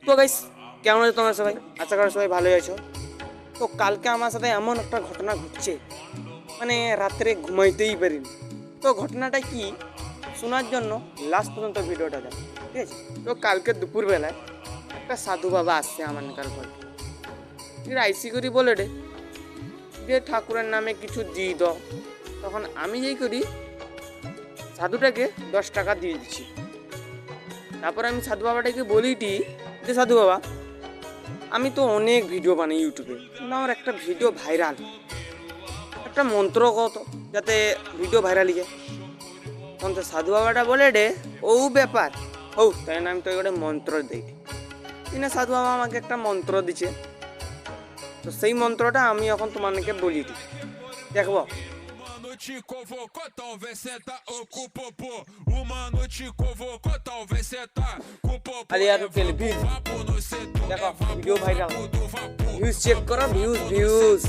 তো গাইস, কেমন আছো তোমরা সবাই? আশা করি সবাই ভালোই আছো। তো কালকে আমার সাথে এমন একটা ঘটনা ঘটছে, মানে রাত্রে ঘুমাইতেই পারিনি। তো ঘটনাটা কি শোনার জন্য লাস্ট পর্যন্ত ভিডিওটা দেখ, ঠিক আছে? তো কালকে দুপুরবেলায় একটা সাধু বাবা আসছে আমার নিকাল ঘরে। আইসি করি বলে যে ঠাকুরের নামে কিছু দিয়ে দাও। তখন আমি যেই করি সাধুটাকে 10 টাকা দিয়ে দিচ্ছি। তারপর আমি সাধু বাবাটাকে বলিটি যে সাধু বাবা, আমি তো অনেক ভিডিও বানাই ইউটিউবে, কিন্তু আমার একটা ভিডিও ভাইরাল, একটা মন্ত্র কত যাতে ভিডিও ভাইরাল যায়। তখন তো সাধু বাবাটা বলে ও ব্যাপার, তাই না, আমি তো একটা মন্ত্র দিই। কিনা সাধু বাবা আমাকে একটা মন্ত্র দিচ্ছে। তো সেই মন্ত্রটা আমি এখন তোমাকে বলি দিই, দেখবো। Te convocou, talvez cê tá com popô. O mano te convocou, talvez cê tá com popô. আরে আর ভিউজ দেখো, ভিডিও ভাইরাল, ভিউজ চেক করো, ভিউজ